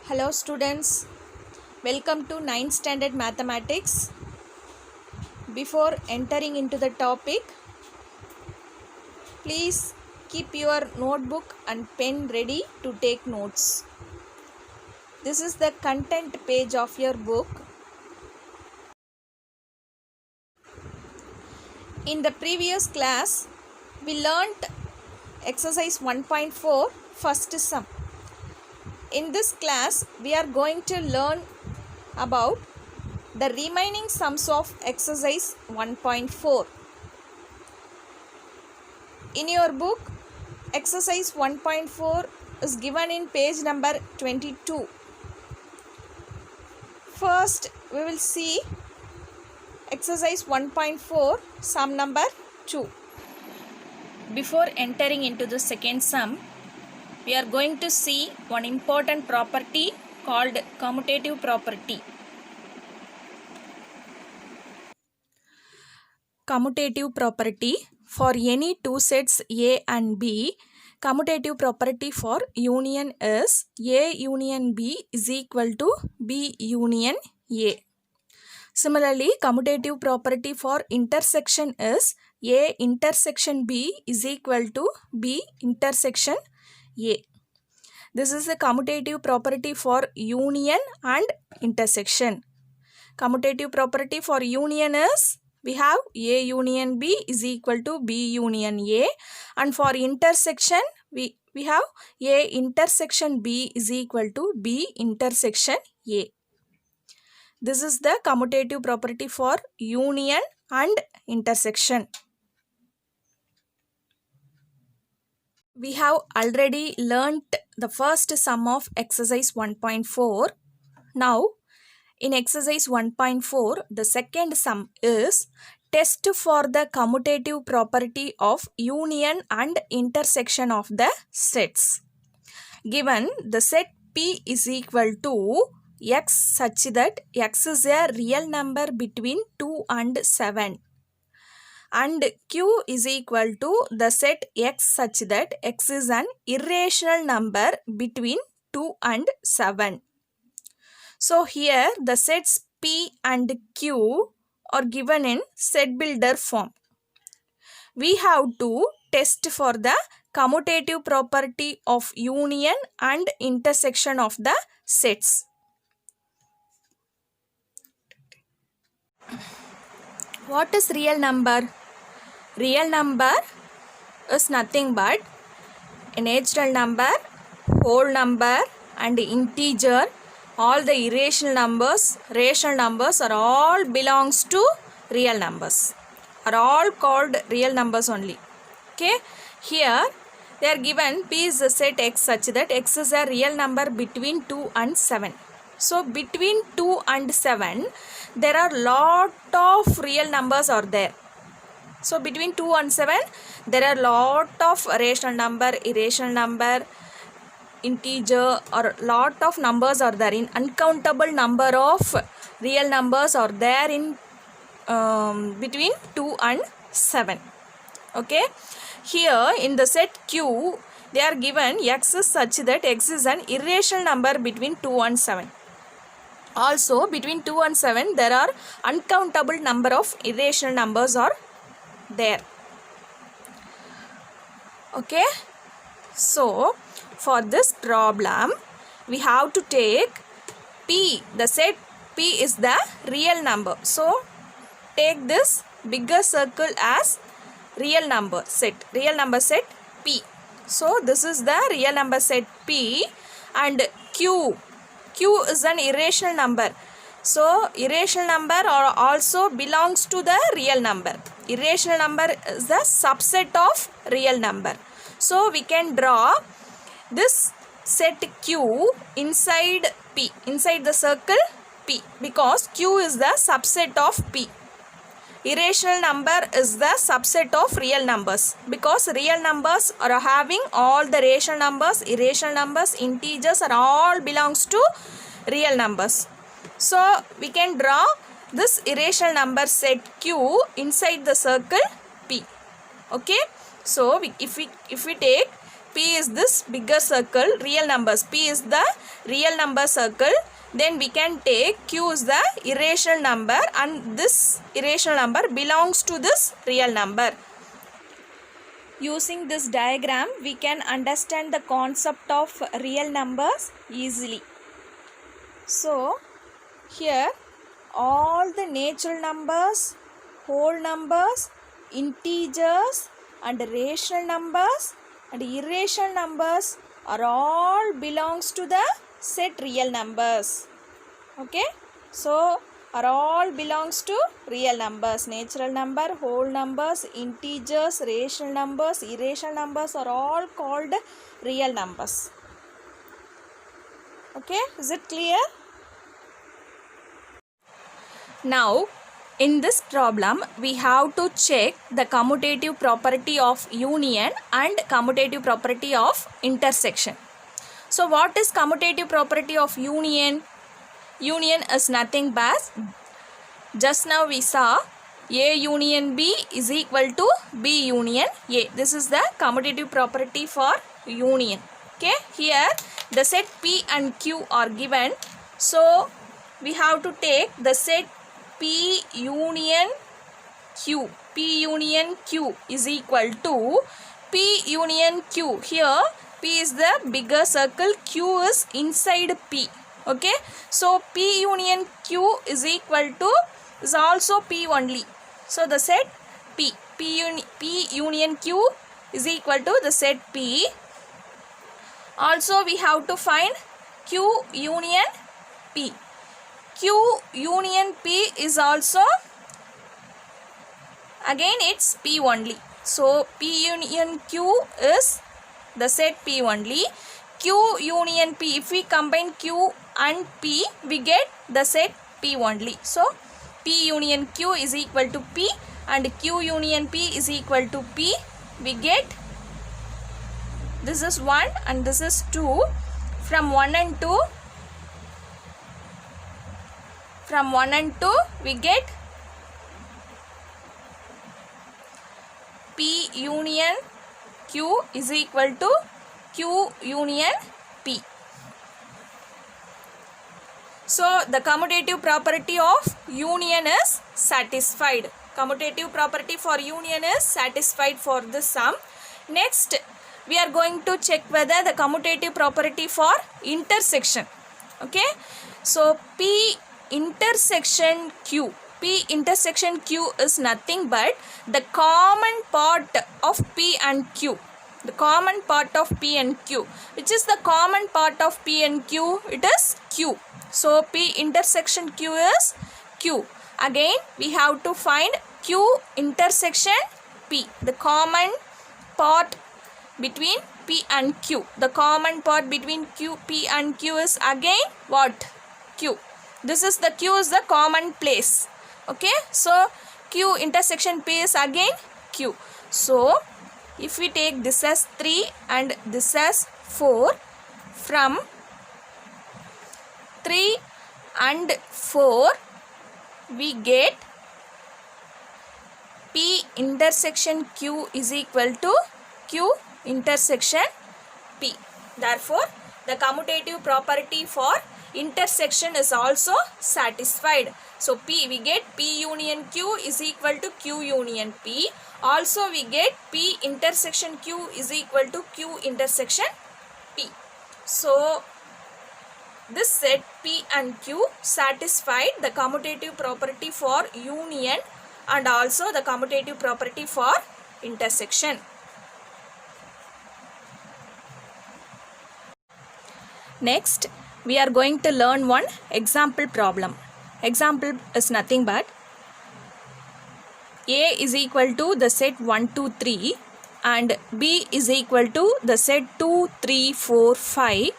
Hello students, welcome to 9th standard mathematics. Before entering into the topic, please keep your notebook and pen ready to take notes. This is the content page of your book. In the previous class, we learnt exercise 1.4 first sum. In this class, we are going to learn about the remaining sums of exercise 1.4. In your book, exercise 1.4 is given in page number 22. First, we will see exercise 1.4 sum number 2. Before entering into the second sum, we are going to see one important property called commutative property. Commutative property for any two sets A and B, commutative property for union is A union B is equal to B union A. Similarly, commutative property for intersection is A intersection B is equal to B intersection A. This is the commutative property for union and intersection. Commutative property for union is we have A union B is equal to B union A, and for intersection we have A intersection B is equal to B intersection A. This is the commutative property for union and intersection. We have already learnt the first sum of exercise 1.4. Now, in exercise 1.4, the second sum is test for the commutative property of union and intersection of the sets. Given the set P is equal to X such that X is a real number between 2 and 7. And Q is equal to the set X such that X is an irrational number between 2 and 7. So here the sets P and Q are given in set builder form. We have to test for the commutative property of union and intersection of the sets. What is real number? Real number is nothing but a natural number, whole number and integer. All the irrational numbers, rational numbers are all belongs to real numbers. Are all called real numbers only. Okay. Here they are given P is a set X such that X is a real number between 2 and 7. So between 2 and 7 there are lot of real numbers are there. So between 2 and 7 there are lot of rational number, irrational number, integer or lot of numbers are there. In uncountable number of real numbers are there in between 2 and 7. Okay. Here in the set Q they are given X is such that X is an irrational number between 2 and 7. Also between 2 and 7 there are uncountable number of irrational numbers are there. Okay. So for this problem we have to take P. The set P is the real number. So take this bigger circle as real number set. Real number set P. So this is the real number set P, and Q. Q is an irrational number. So irrational number also belongs to the real number. Irrational number is the subset of real number. So we can draw this set Q inside P, inside the circle P, because Q is the subset of P. Irrational number is the subset of real numbers, because real numbers are having all the rational numbers, irrational numbers, integers are all belongs to real numbers. So we can draw this irrational number set Q inside the circle P. Okay. So if we take P is this bigger circle, real numbers. P is the real number circle. Then we can take Q is the irrational number, and this irrational number belongs to this real number. Using this diagram, we can understand the concept of real numbers easily. So, here all the natural numbers, whole numbers, integers and rational numbers and irrational numbers are all belongs to the set real numbers. Okay, so are all belongs to real numbers. Natural number, whole numbers, integers, rational numbers, irrational numbers are all called real numbers. Okay, is it clear? Now, in this problem, we have to check the commutative property of union and commutative property of intersection. So, what is commutative property of union? Union is nothing but, just now we saw A union B is equal to B union A. This is the commutative property for union. Okay, here the set P and Q are given. So, we have to take the set P union Q. P union Q is equal to P union Q. Here P is the bigger circle, Q is inside P. Okay, so P union Q is equal to is also P only. So the set P union Q is equal to the set P. Also we have to find Q union P. Q union P is also again it's P only. So P union Q is the set P only. Q union P, if we combine Q and P, we get the set P only. So P union Q is equal to P and Q union P is equal to P. We get this is 1 and this is 2. From 1 and 2 we get P union Q is equal to Q union P. So the commutative property of union is satisfied. Commutative property for union is satisfied for this sum. Next, we are going to check whether the commutative property for intersection. Okay, so P intersection Q. P intersection Q is nothing but the common part of P and Q. The common part of P and Q. Which is the common part of P and Q? It is Q. So P intersection Q is Q. Again, we have to find Q intersection P. The common part between P and Q. The common part between P and Q is again what? Q. This is the Q is the common place. Okay. So Q intersection P is again Q. So if we take this as 3 and this as 4, from 3 and 4 we get P intersection Q is equal to Q intersection P. Therefore, the commutative property for intersection is also satisfied. So P, we get P union Q is equal to Q union P. Also we get P intersection Q is equal to Q intersection P. So this set P and Q satisfied the commutative property for union and also the commutative property for intersection. Next, we are going to learn one example problem. Example is nothing but A is equal to the set 1, 2, 3 and B is equal to the set 2, 3, 4, 5.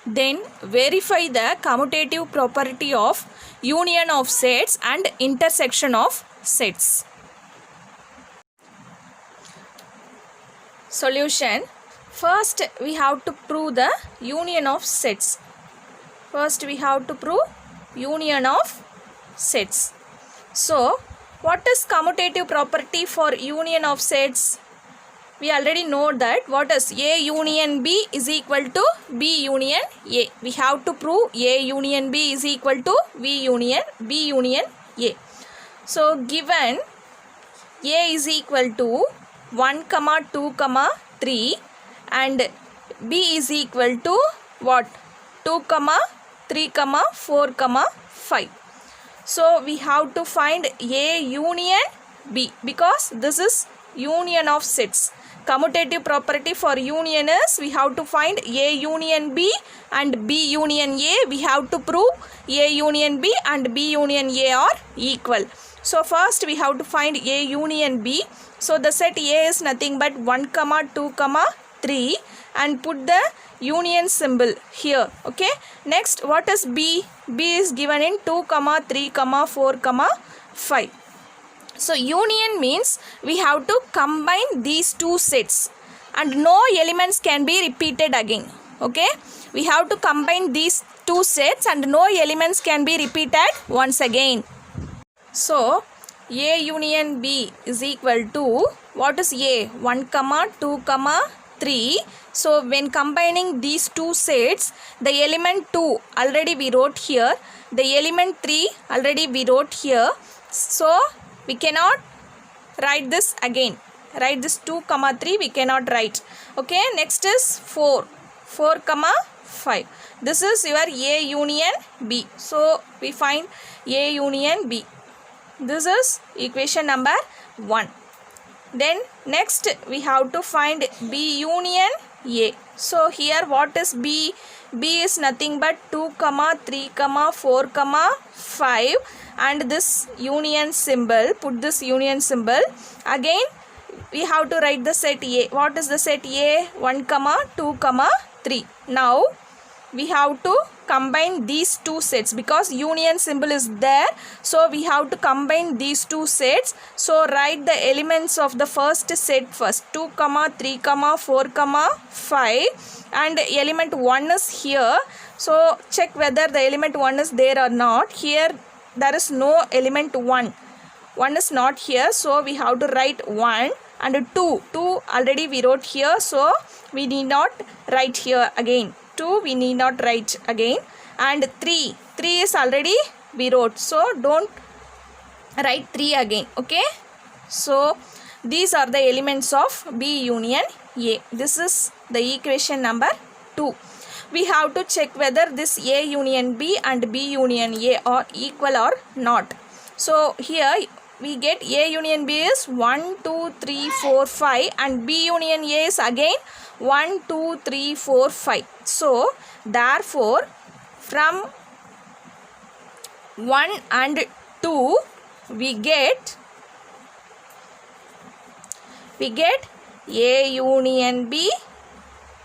Then verify the commutative property of union of sets and intersection of sets. Solution. First, we have to prove the union of sets. First, we have to prove union of sets. So, what is commutative property for union of sets? we already know that what is A union B is equal to B union A. We have to prove A union B is equal to B union A. So given A is equal to 1, 2, 3 and B is equal to what? 2, 3, 4, 5. So we have to find A union B because this is union of sets. Commutative property for union is we have to find A union B and B union A. We have to prove A union B and B union A are equal. So first we have to find A union B. So the set A is nothing but 1, 2, 3 and put the union symbol here. Okay. Next what is B? B is given in 2, 3, 4, 5. So union means we have to combine these two sets and no elements can be repeated again. Okay. We have to combine these two sets and no elements can be repeated once again. So A union B is equal to what is A? 1, 2, 3. So when combining these two sets, the element 2 already we wrote here, the element 3 already we wrote here. So we cannot write this again. Write this 2, 3 we cannot write. Okay. Next is 4, 5. This is your A union B. So we find A union B. This is equation number 1. Then next we have to find B union A. So here what is B? B is nothing but 2, 3, 4, 5 and this union symbol. Put this union symbol. Again we have to write the set A. What is the set A? 1, 2, 3. Now we have to combine these two sets because union symbol is there. So we have to combine these two sets. So write the elements of the first set first. 2, 3, 4, 5 and element 1 is here. So check whether the element 1 is there or not. Here there is no element 1. 1 is not here. So we have to write 1 and 2. 2 already we wrote here. So we need not write here again. 2 we need not write again. And 3 is already we wrote. So don't write 3 again. Okay. So these are the elements of B union A. This is the equation number 2. We have to check whether this A union B and B union A are equal or not. So here we get A union B is 1, 2, 3, 4, 5 and B union A is again 1, 2, 3, 4, 5. So therefore from 1 and 2 we get A union B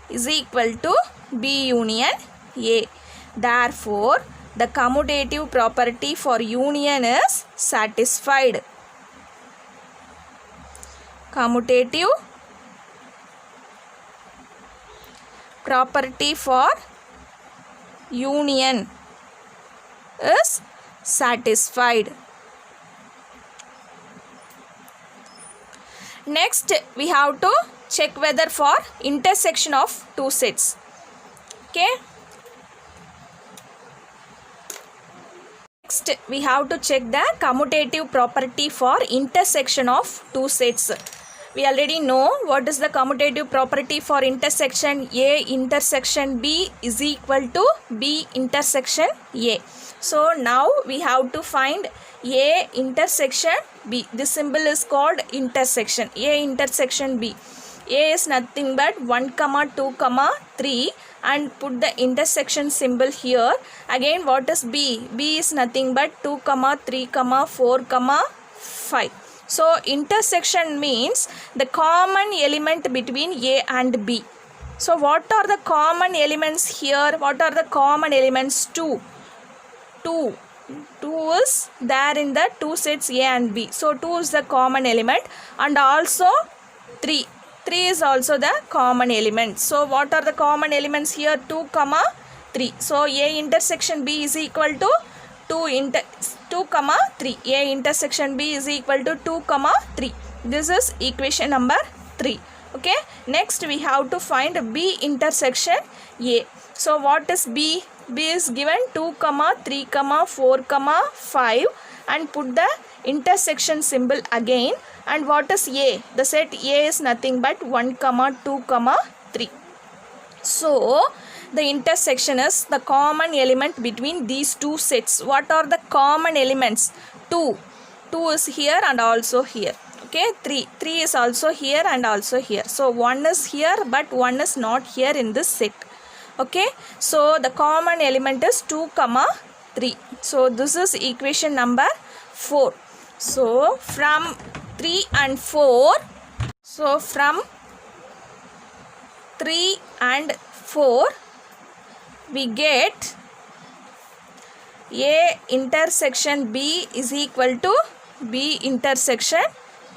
is equal to B union A. Therefore the commutative property for union is satisfied. Commutative property for union is satisfied. Next we have to check whether for intersection of two sets. Okay. Next we have to check the commutative property for intersection of two sets. We already know what is the commutative property for intersection A intersection B is equal to B intersection A. So now we have to find A intersection B. This symbol is called intersection. A intersection B. A is nothing but 1, 2, 3 and put the intersection symbol here. Again what is B? B is nothing but 2, 3, 4, 5. So intersection means the common element between A and B. So what are the common elements here? What are the common elements? 2 is there in the two sets A and B. So 2 is the common element and also 3 is also the common element. So what are the common elements here? 2, 3. So A intersection B is equal to 2, 3. A intersection B is equal to 2, 3. This is equation number 3. Okay, next we have to find B intersection A. So what is B? B is given 2, 3, 4, 5 and put the intersection symbol again. And what is A? The set A is nothing but 1, 2, 3. So the intersection is the common element between these two sets. What are the common elements? 2. 2 is here and also here. Okay, 3 is also here and also here. So 1 is here but 1 is not here in this set. Okay, so the common element is 2, 3. So this is equation number 4. So from 3 and 4, so from 3 and 4 we get A intersection B is equal to B intersection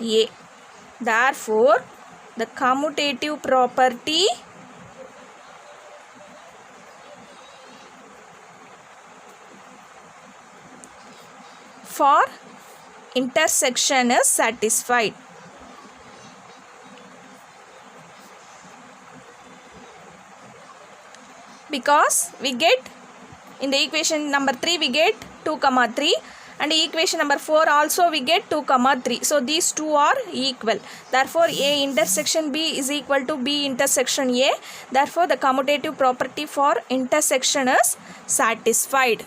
A. Therefore, the commutative property for intersection is satisfied. Because we get in the equation number 3 we get 2, 3 and equation number 4 also we get 2, 3. So these two are equal. Therefore A intersection B is equal to B intersection A. Therefore the commutative property for intersection is satisfied.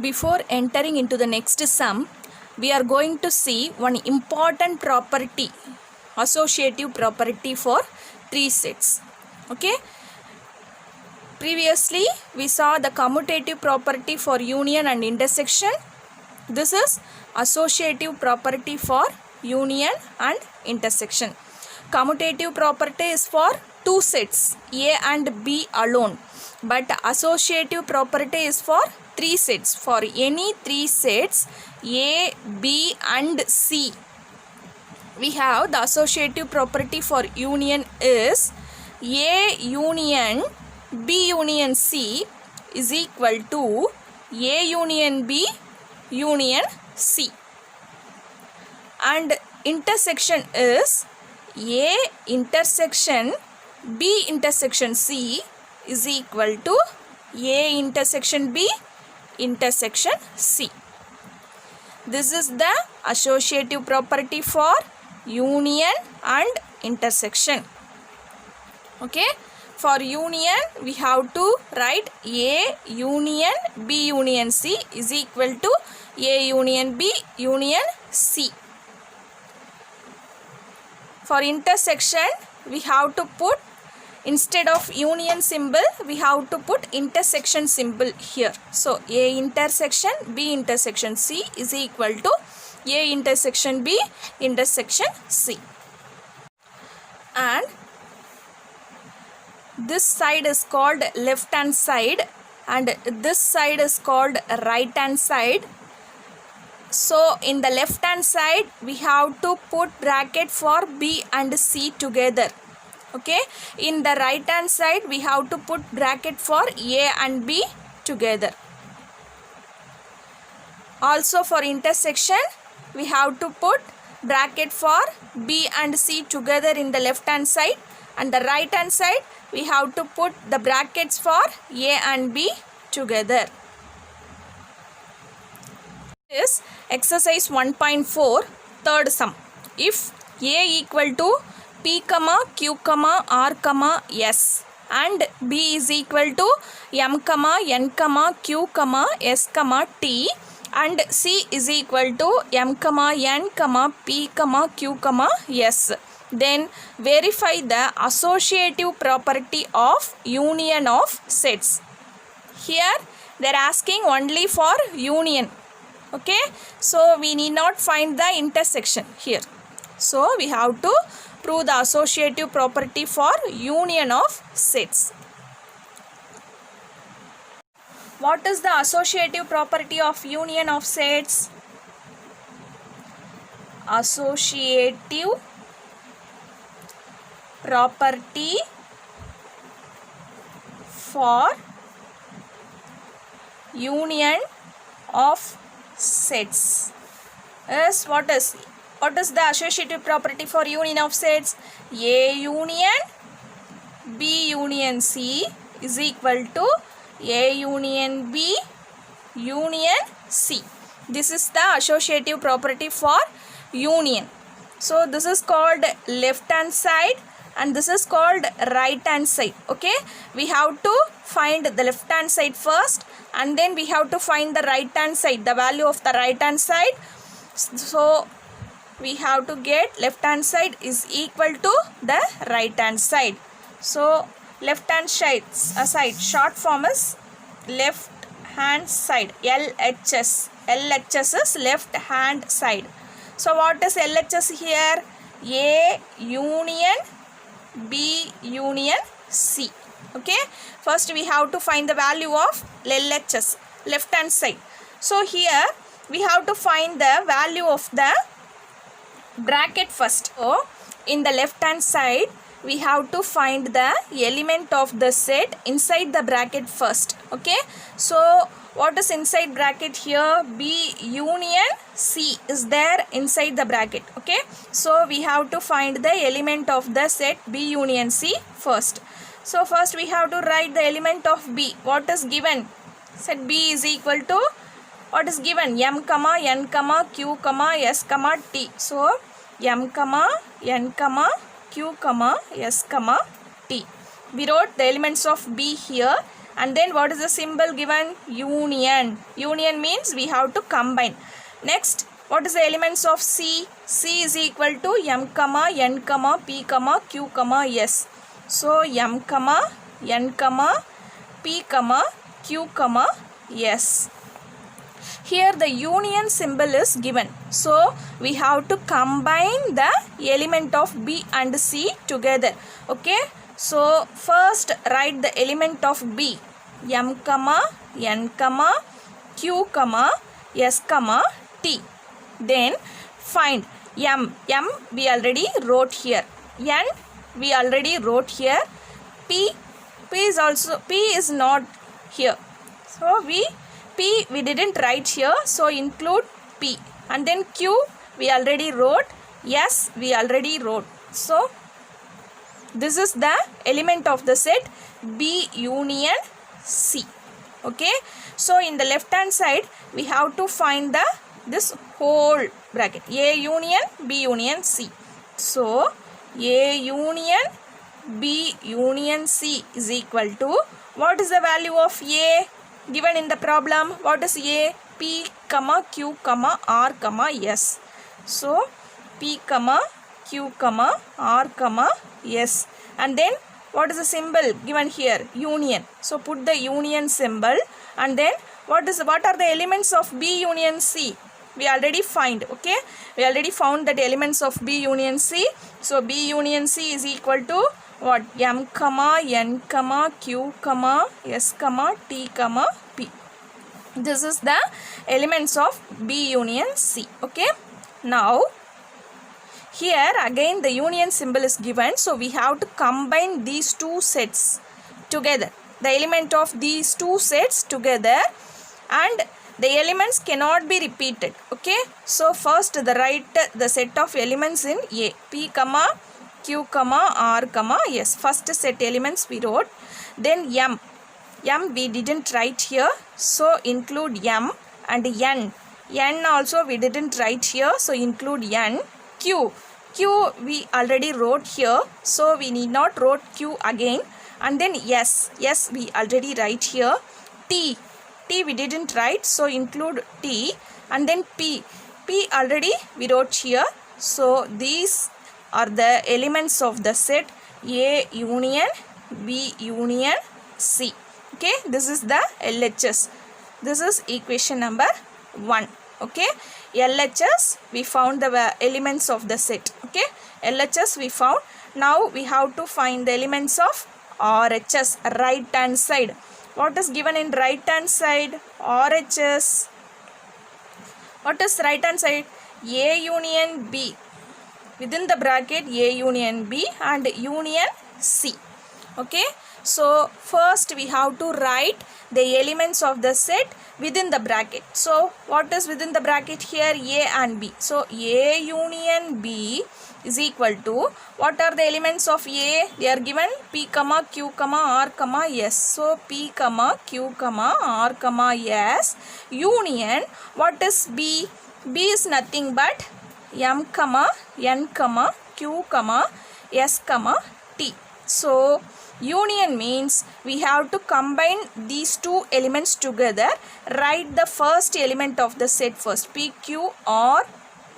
Before entering into the next sum, we are going to see one important property, associative property for 3 sets. Okay. Previously, we saw the commutative property for union and intersection. This is associative property for union and intersection. Commutative property is for 2 sets, A and B alone. But associative property is for 3 sets. For any 3 sets, A, B and C. We have the associative property for union is A union B union C is equal to A union B union C. And intersection is A intersection B intersection C is equal to A intersection B intersection C. This is the associative property for union and intersection. Okay. For union, we have to write A union B union C is equal to A union B union C. For intersection, we have to put, instead of union symbol, we have to put intersection symbol here. So A intersection B intersection C is equal to A intersection B intersection C. And this side is called left hand side and this side is called right hand side. So in the left hand side we have to put bracket for B and C together. Okay. In the right hand side we have to put bracket for A and B together. Also for intersection we have to put bracket for B and C together in the left hand side, and the right hand side we have to put the brackets for A and B together. This exercise 1.4 third sum. If A equal to P, Q, R, S and B is equal to M, N, Q, S, T and C is equal to M, N, P, Q, S, then verify the associative property of union of sets. Here they are asking only for union. Okay, so we need not find the intersection here. So we have to prove the associative property for union of sets. What is the associative property of union of sets? Associative property for union of sets. is what is the associative property for union of sets? A union B union C is equal to A union B union C. This is the associative property for union. So this is called left hand side and this is called right hand side. Okay, we have to find the left hand side first and then we have to find the right hand side, the value of the right hand side. So we have to get left hand side is equal to the right hand side. So left hand side, short form is left hand side, LHS. LHS is left hand side. So what is LHS here? A union B union C. Okay, first we have to find the value of LHS, left hand side. So here we have to find the value of the bracket first. So in the left hand side we have to find the element of the set inside the bracket first. Okay, so what is inside bracket here? B union C is there inside the bracket. Okay, so we have to find the element of the set B union C first. So first we have to write the element of B. What is given? Set B is equal to what is given? M comma N comma Q comma S comma T. So M comma N comma Q comma S comma T. We wrote the elements of B here and then what is the symbol given? Union. Union means we have to combine. Next, what is the elements of C? C is equal to M comma N comma P comma Q comma S. So M comma N comma P comma Q comma S. Here the union symbol is given. So we have to combine the element of B and C together. Okay. So first write the element of B. M comma N comma Q comma S comma T. Then find M. M we already wrote here. N we already wrote here. P is not here. So P we didn't write here, so include P. And then Q we already wrote, S we already wrote. So this is the element of the set B union C. Okay, so in the left hand side we have to find this whole bracket A union B union C. So A union B union C is equal to what is the value of A given in the problem? What is A? P comma Q comma R comma S. So P comma Q comma R comma S. And then what is the symbol given here? Union. So put the union symbol and then what are the elements of B union C? We already find. Okay, we already found that elements of B union C. So B union C is equal to what? M comma N comma Q comma S comma T comma P. This is the elements of B union C. Okay, now here again the union symbol is given, so we have to combine these two sets together, the element of these two sets together, and the elements cannot be repeated. Okay, so first write the set of elements in A. P comma Q comma R comma S. First set elements we wrote. Then M we didn't write here, so include M. And N also we didn't write here, so include N. Q we already wrote here, so we need not wrote Q again. And then S we already write here. T we didn't write, so include T. And then P already we wrote here, so these are the elements of the set A union B union C. Okay, this is the LHS. This is equation number 1. Okay, LHS we found the elements of the set. Okay, LHS we found. Now we have to find the elements of RHS, right hand side. What is given in right hand side? RHS. What is right hand side? A union B. Within the bracket A union B and union C. Okay, so first we have to write the elements of the set within the bracket. So what is within the bracket here? A and B. So A union B is equal to, what are the elements of A? They are given P comma Q comma R comma S. So P comma Q comma R comma S union, what is B? B is nothing but M comma N comma Q comma S comma T. So union means we have to combine these two elements together. Write the first element of the set first, P, Q, R,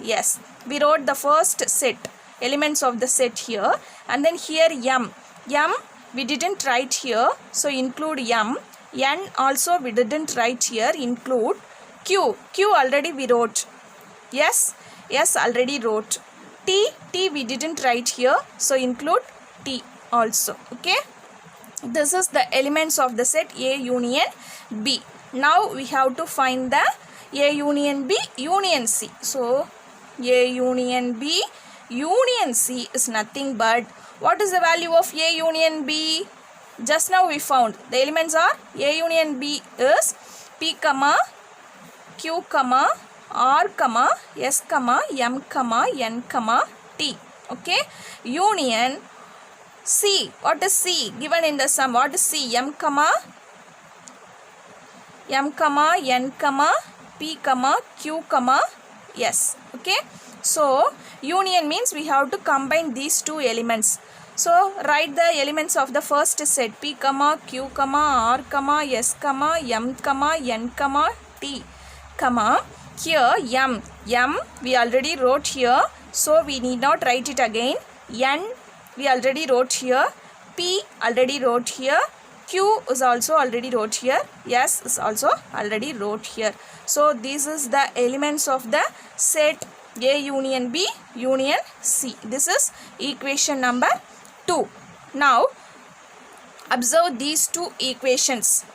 S. We wrote the first set, elements of the set here, and then here M. M we didn't write here, so include M. N also we didn't write here, include Q. Q already we wrote. Yes, yes already wrote. T we didn't write here, so include T also. Okay, this is the elements of the set A union B. Now we have to find the A union B union C. So A union B union C is nothing but, what is the value of A union B? Just now we found the elements are A union B is P comma Q comma R comma S comma M comma N comma T. Okay, union C. What is C? Given in the sum, what is C? M comma N comma P comma Q comma S. Okay, so union means we have to combine these two elements. So write the elements of the first set, P comma Q comma R comma S comma M comma N comma T comma, here M we already wrote here, so we need not write it again. N we already wrote here, P already wrote here, Q is also already wrote here, S is also already wrote here. So this is the elements of the set A union B union C. This is equation number 2. Now observe these two equations,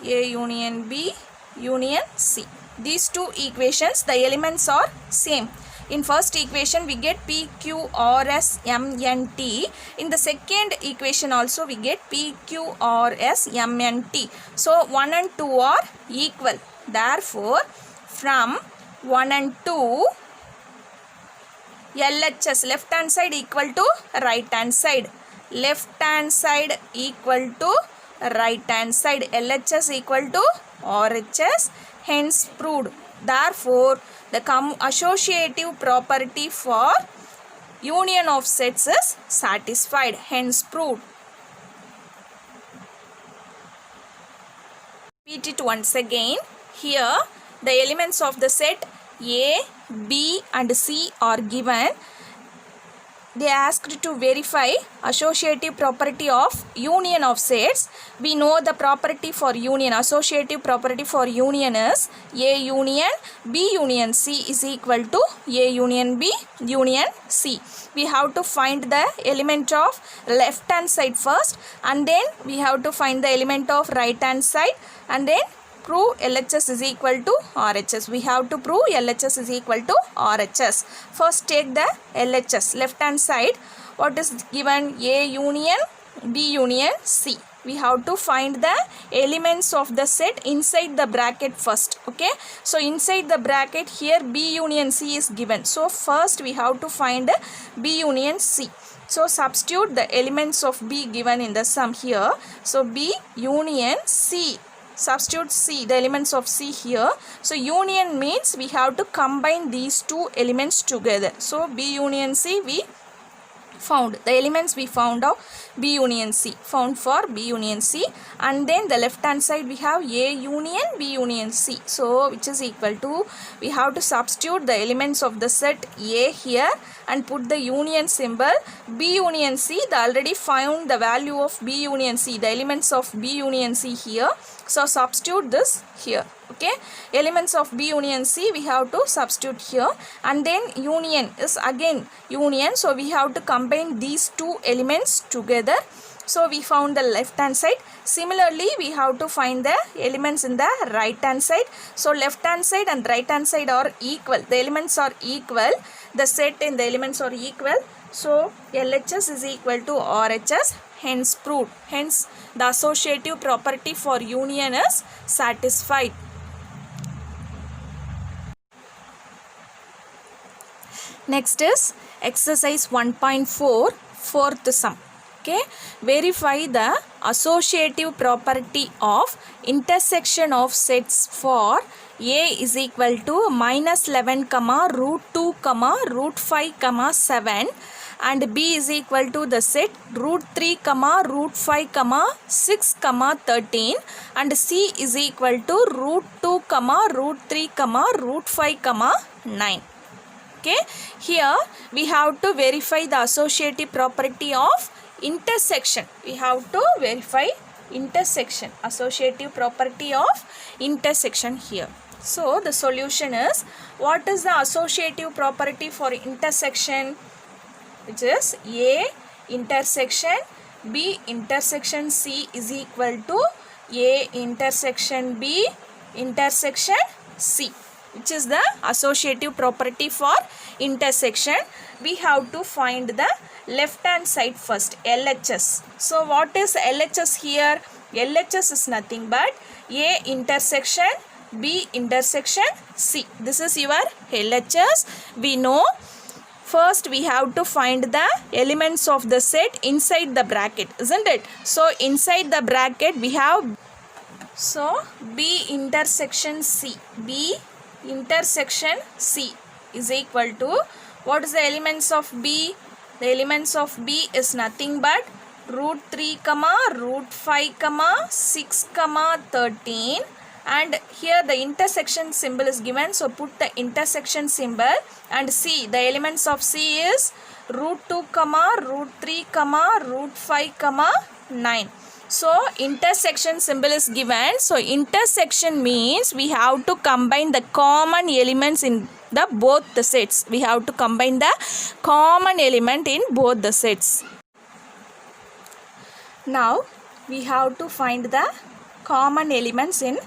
A union B union C. These two equations, the elements are same. In first equation we get P, Q, R, S, M, N, T. In the second equation also we get P, Q, R, S, M, N, T. So 1 and 2 are equal. Therefore, from 1 and 2, LHS, left hand side equal to right hand side. Left hand side equal to right hand side. LHS equal to RHS. Hence proved. Therefore, the associative property for union of sets is satisfied. Hence proved. Repeat it once again. Here the elements of the set A, B and C are given. They asked to verify associative property of union of sets. We know the property for union. Associative property for union is A union B union C is equal to A union B union C. We have to find the element of left hand side first, and then we have to find the element of right hand side, and then prove LHS is equal to RHS. We have to prove LHS is equal to RHS. First take the LHS, left hand side. What is given? A union B union C. We have to find the elements of the set inside the bracket first. Okay, so inside the bracket here B union C is given. So first we have to find B union C. So substitute the elements of B given in the sum here. So B union C. Substitute C, the elements of C here. So union means we have to combine these two elements together. So B union C we found. The elements we found of B union C, found for B union C, and then the left hand side we have A union B union C. So which is equal to, we have to substitute the elements of the set A here and put the union symbol. B union C, the already found the value of B union C, the elements of B union C here. So substitute this here. Okay, elements of B union C we have to substitute here, and then union is again union, so we have to combine these two elements together. So we found the left hand side. Similarly, we have to find the elements in the right hand side. So left hand side and right hand side are equal. The elements are equal. The set and the elements are equal. So LHS is equal to RHS, hence proved. Hence the associative property for union is satisfied. Next is exercise 1.4, fourth sum. Okay, verify the associative property of intersection of sets for A is equal to minus 11 comma root 2 comma root 5 comma 7 and B is equal to the set root 3 comma root 5 comma 6 comma 13 and C is equal to root 2 comma root 3 comma root 5 comma 9. Okay, here we have to verify the associative property of intersection. We have to verify intersection, associative property of intersection here. So the solution is, what is the associative property for intersection? Which is A intersection B intersection C is equal to A intersection B intersection C. Which is the associative property for intersection. We have to find the left hand side first, LHS. So what is LHS here? LHS is nothing but A intersection B intersection C. This is your LHS. We know first we have to find the elements of the set inside the bracket, isn't it? So inside the bracket we have, so B intersection C, B intersection C is equal to, what is the elements of B? The elements of B is nothing but root 3 comma root 5 comma 6 comma 13 and here the intersection symbol is given, so put the intersection symbol and C, the elements of C is root 2 comma root 3 comma root 5 comma 9. So intersection symbol is given. So intersection means we have to combine the common elements in the both the sets. We have to combine the common element in both the sets. Now we have to find the common elements in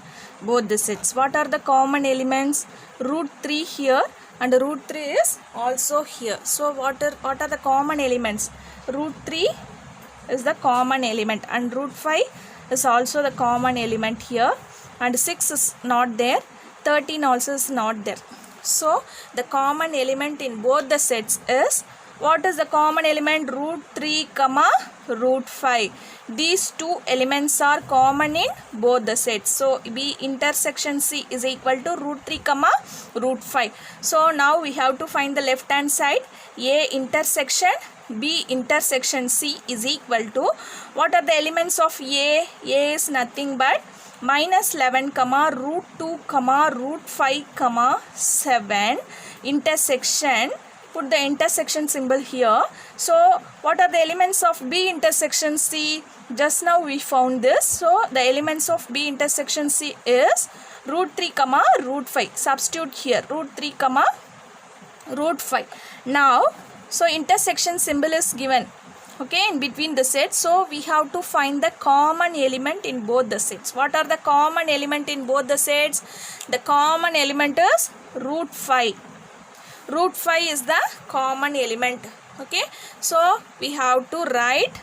both the sets. What are the common elements? Root 3 here and root 3 is also here. So what are the common elements? Root 3 is the common element and root 5 is also the common element here and 6 is not there, 13 also is not there. So the common element in both the sets is, what is the common element? Root 3 comma root 5. These two elements are common in both the sets. So B intersection C is equal to root 3 comma root 5. So now we have to find the left hand side. A intersection B intersection C is equal to, what are the elements of A? A is nothing but minus 11 comma root 2 comma root 5 comma 7 intersection, put the intersection symbol here. So what are the elements of B intersection C? Just now we found this. So the elements of B intersection C is root 3 comma root 5. Substitute here root 3 comma root 5. Now so intersection symbol is given, okay, in between the sets. So we have to find the common element in both the sets. What are the common element in both the sets? The common element is root 5. Root 5 is the common element. Okay, so we have to write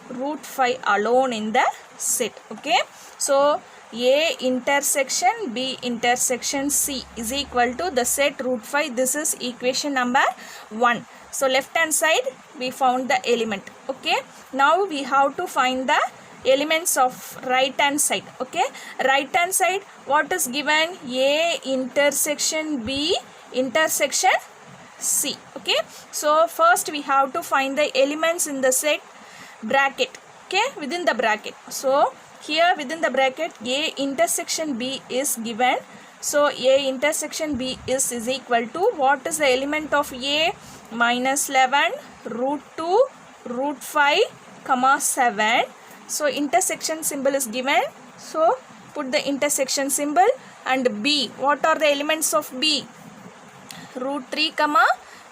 root 5 alone in the set. Okay, so A intersection B intersection C is equal to the set root 5. This is equation number 1. So left hand side we found the element. Okay, now we have to find the elements of right hand side. Okay, right hand side, what is given? A intersection B intersection C. Okay, so first we have to find the elements in the set bracket. Okay, within the bracket. So here within the bracket A intersection B is given. So A intersection B is equal to, what is the element of A? Minus 11 root 2 root 5 comma 7. So intersection symbol is given. So put the intersection symbol and B. What are the elements of B? Root 3 comma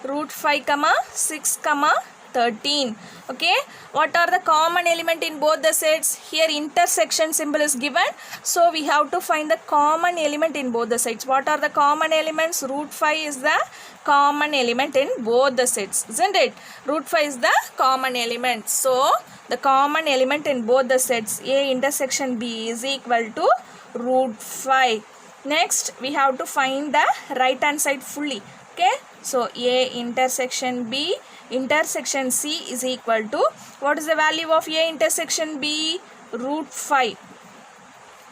root 5 comma 6 comma 13. Okay, what are the common element in both the sets? Here intersection symbol is given, so we have to find the common element in both the sets. What are the common elements? Root 5 is the common element in both the sets, isn't it? Root 5 is the common element. So the common element in both the sets A intersection B is equal to root 5. Next we have to find the right hand side fully. Okay, so A intersection B intersection C is equal to, what is the value of A intersection B? Root 5.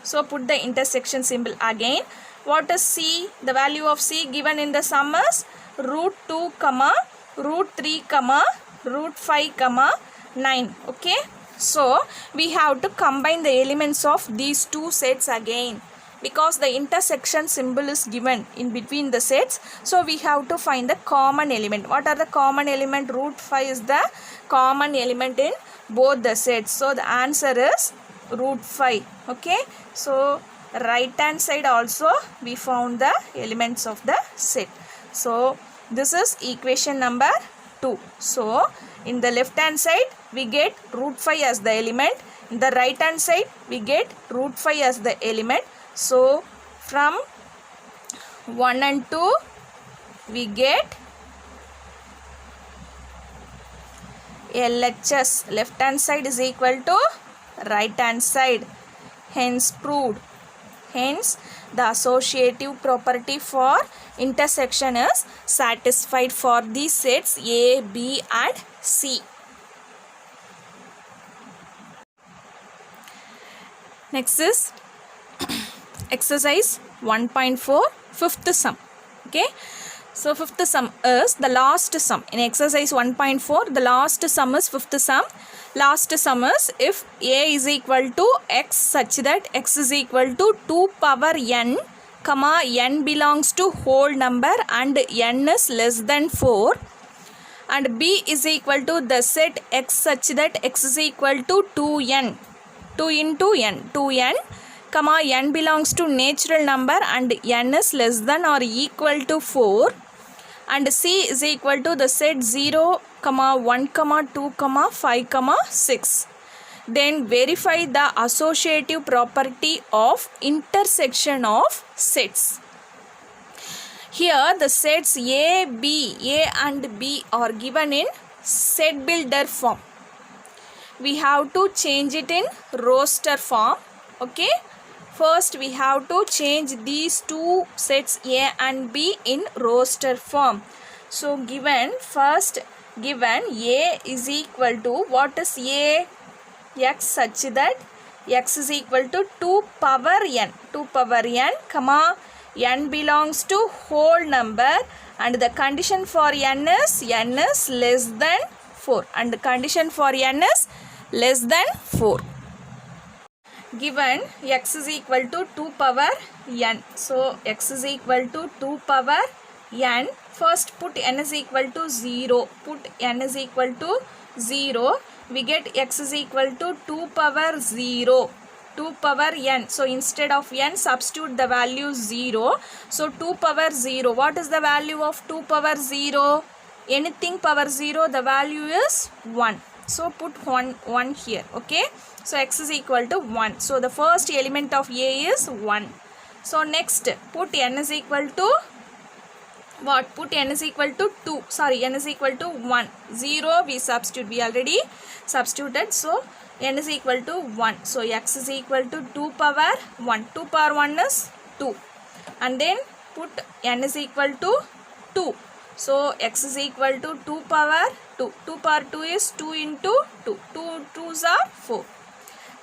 So put the intersection symbol again. What is C? The value of C given in the sum is root 2 comma root 3 comma root 5 comma 9. Okay, so we have to combine the elements of these two sets again, because the intersection symbol is given in between the sets. So we have to find the common element. What are the common element? Root 5 is the common element in both the sets. So the answer is root 5. Okay, so right hand side also we found the elements of the set. So this is equation number 2. So in the left hand side we get root 5 as the element, in the right hand side we get root 5 as the element. So from 1 and 2 we get LHS, left hand side is equal to right hand side, hence proved. Hence the associative property for intersection is satisfied for these sets A, B and C. Next is exercise 1.4, fifth sum. Okay, so fifth sum is the last sum. In exercise 1.4 the last sum is fifth sum. Last sum is if A is equal to x such that x is equal to 2 power n comma n belongs to whole number and n is less than 4, and B is equal to the set x such that x is equal to 2n, 2 into n, 2n comma n belongs to natural number and n is less than or equal to 4, and C is equal to the set 0 comma 1 comma 2 comma 5 comma 6. Then verify the associative property of intersection of sets. Here the sets A and B are given in set builder form. We have to change it in roster form. Okay, first we have to change these two sets A and B in roster form. So given A is equal to, what is A? X such that x is equal to 2 power n, 2 power n comma n belongs to whole number, and the condition for n is less than 4, and the condition for n is less than 4. Given x is equal to 2 power n, so x is equal to 2 power n, first put n is equal to 0, put n is equal to 0, we get x is equal to 2 power 0, 2 power n. So instead of n substitute the value 0. So 2 power 0, what is the value of 2 power 0? Anything power 0 the value is 1. So put 1 here. Okay, so x is equal to 1. So the first element of A is 1. So next put n is equal to what? Put n is equal to 2. Sorry, n is equal to 1. 0 we substitute. We already substituted. So n is equal to 1. So x is equal to 2 power 1. 2 power 1 is 2. And then put n is equal to 2. So x is equal to 2 power 2. 2 power 2 is 2 into 2. 2 2s are 4.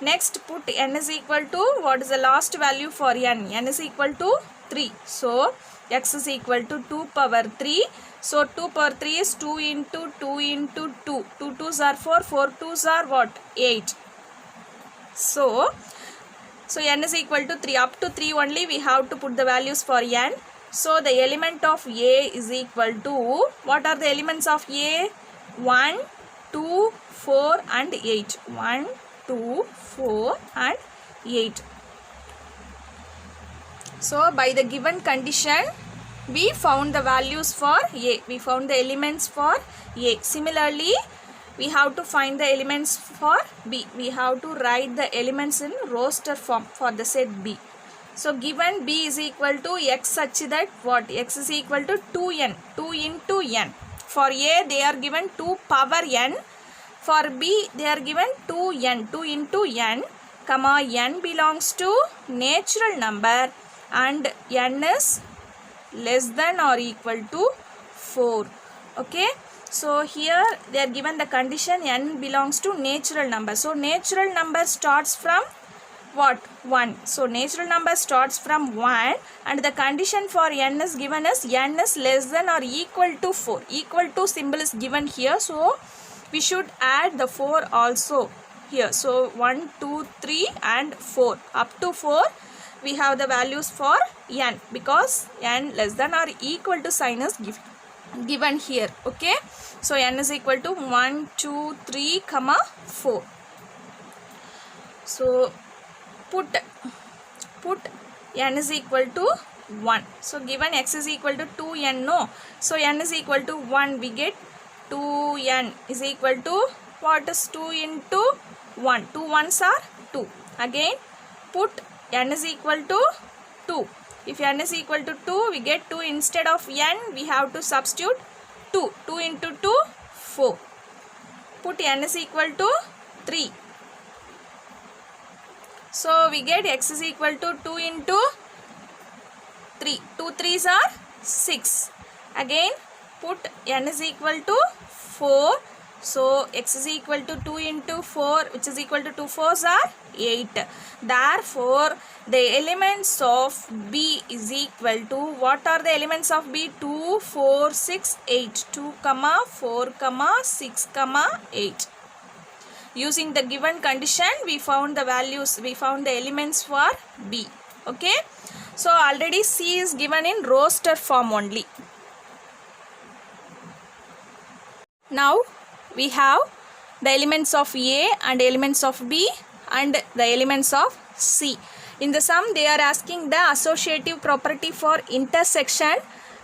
Next put n is equal to, what is the last value for n? N is equal to 3. So x is equal to 2 power 3. So 2 power 3 is 2 into 2 into 2. 2 2s are 4. 4 2s are what? 8. So n is equal to 3. Up to 3 only we have to put the values for n. So the element of A is equal to, what are the elements of A? 1, 2, 4 and 8. 1, 2, 4 and 8. So by the given condition we found the values for A. We found the elements for A. Similarly we have to find the elements for B. We have to write the elements in roster form for the set B. So given b is equal to x such that what? X is equal to 2n, 2 into n. For a they are given 2 power n. For b they are given 2n, 2 into n, comma n belongs to natural number and n is less than or equal to 4. Okay. So here they are given the condition n belongs to natural number. So natural number starts from what? 1. So natural number starts from 1 and the condition for n is given as n is less than or equal to 4. Equal to symbol is given here. So we should add the 4 also here. So 1, 2, 3 and 4. Up to 4 we have the values for n because n less than or equal to sign is given here. Okay. So n is equal to 1, 2, 3, comma 4. So put n is equal to 1. So given x is equal to 2n, no. So n is equal to 1, we get 2n is equal to what is 2 into 1? 2 ones are 2. Again put n is equal to 2. If n is equal to 2, we get 2 instead of n, we have to substitute 2. 2 into 2, 4. Put n is equal to 3. So we get x is equal to 2 into 3. 2 3s are 6. Again put n is equal to 4. So x is equal to 2 into 4, which is equal to 2 4s are 8. Therefore the elements of b is equal to, what are the elements of b? 2, 4, 6, 8. 2, 4, 6, 8. Using the given condition, we found the values, we found the elements for b. Okay. So already c is given in roster form only. Now we have the elements of a and elements of b and the elements of c. In the sum they are asking the associative property for intersection.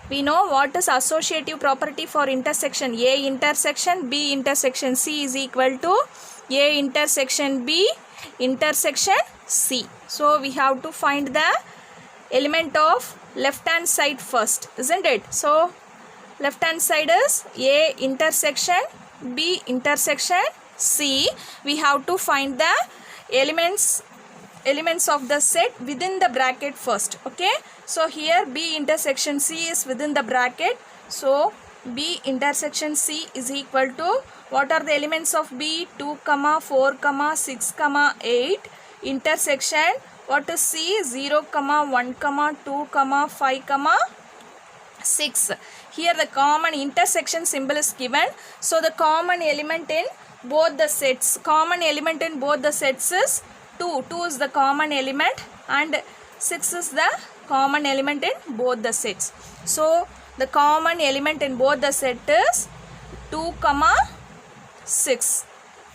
We know what is associative property for intersection. A intersection B intersection C is equal to A intersection B intersection C. So we have to find the element of left hand side first, isn't it? So left hand side is A intersection B intersection C. We have to find the elements of the set within the bracket first. Okay. So here B intersection C is within the bracket. So B intersection C is equal to, what are the elements of B? 2, 4, 6, 8. Intersection, what is C? 0, 1, 2, 5, 6. Here the common intersection symbol is given. So the common element in both the sets. Common element in both the sets is 2. 2 is the common element and 6 is the common element in both the sets. So the common element in both the set is 2, 6.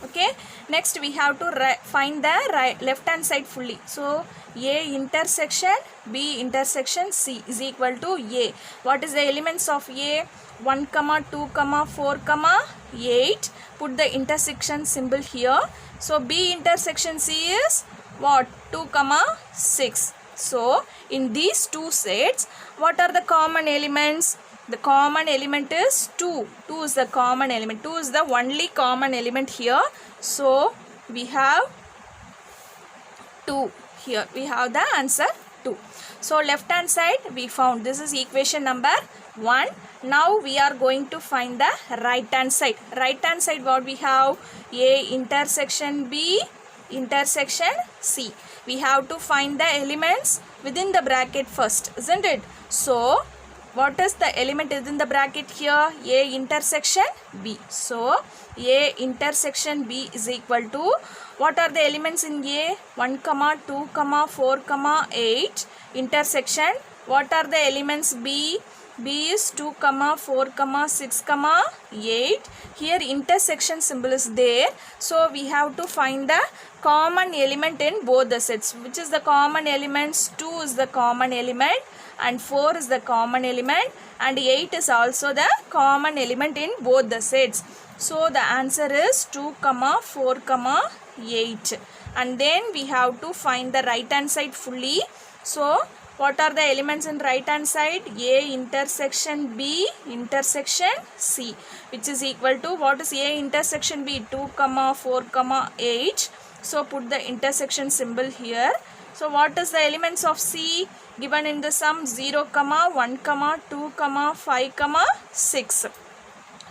Okay. Next we have to find the left hand side fully. So A intersection B intersection C is equal to A. What is the elements of A? 1, 2, 4, 8. Put the intersection symbol here. So B intersection C is what? 2, 6. So in these two sets, what are the common elements? The common element is 2. 2 is the common element. 2 is the only common element here. So we have 2 here. We have the answer 2. So left hand side we found. This is equation number 1. Now we are going to find the right hand side. Right hand side what we have? A intersection B intersection C. We have to find the elements within the bracket first, isn't it? So what is the element within the bracket here? A intersection B. So A intersection B is equal to, what are the elements in A? 1, 2, 4, 8. Intersection, what are the elements B? B is 2, 4, 6, 8. Here intersection symbol is there. So we have to find the common element in both the sets. Which is the common elements? 2 is the common element and 4 is the common element and 8 is also the common element in both the sets. So the answer is 2, 4, 8. And then we have to find the right hand side fully. So what are the elements in right hand side? A intersection B intersection C, which is equal to, what is A intersection B? 2, 4, 8. So put the intersection symbol here. So what is the elements of C given in the sum? 0, 1, 2, 5, 6.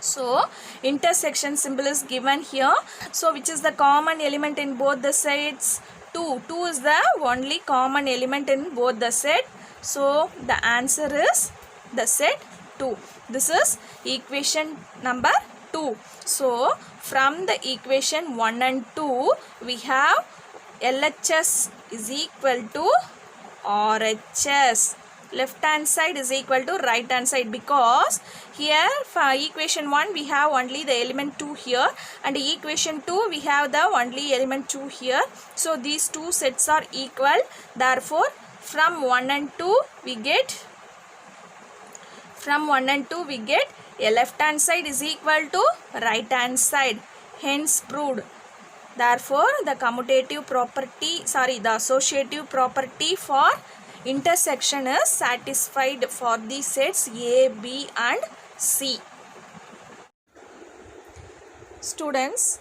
So intersection symbol is given here. So which is the common element in both the sets? 2. 2 is the only common element in both the set. So the answer is the set 2. This is equation number 2. So from the equation 1 and 2 we have LHS is equal to RHS. Left hand side is equal to right hand side, because here for equation 1 we have only the element 2 here, and equation 2 we have the only element 2 here. So these two sets are equal. Therefore from 1 and 2 we get a left hand side is equal to right hand side, hence proved. Therefore the commutative property, the associative property for intersection is satisfied for the sets A, B and C. Students,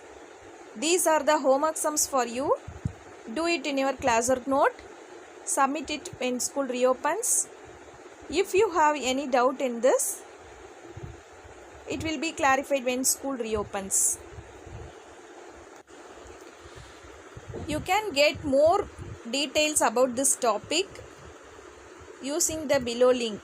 these are the homework sums for you. Do it in your classwork note. Submit it when school reopens. If you have any doubt in this, it will be clarified when school reopens. You can get more details about this topic using the below link.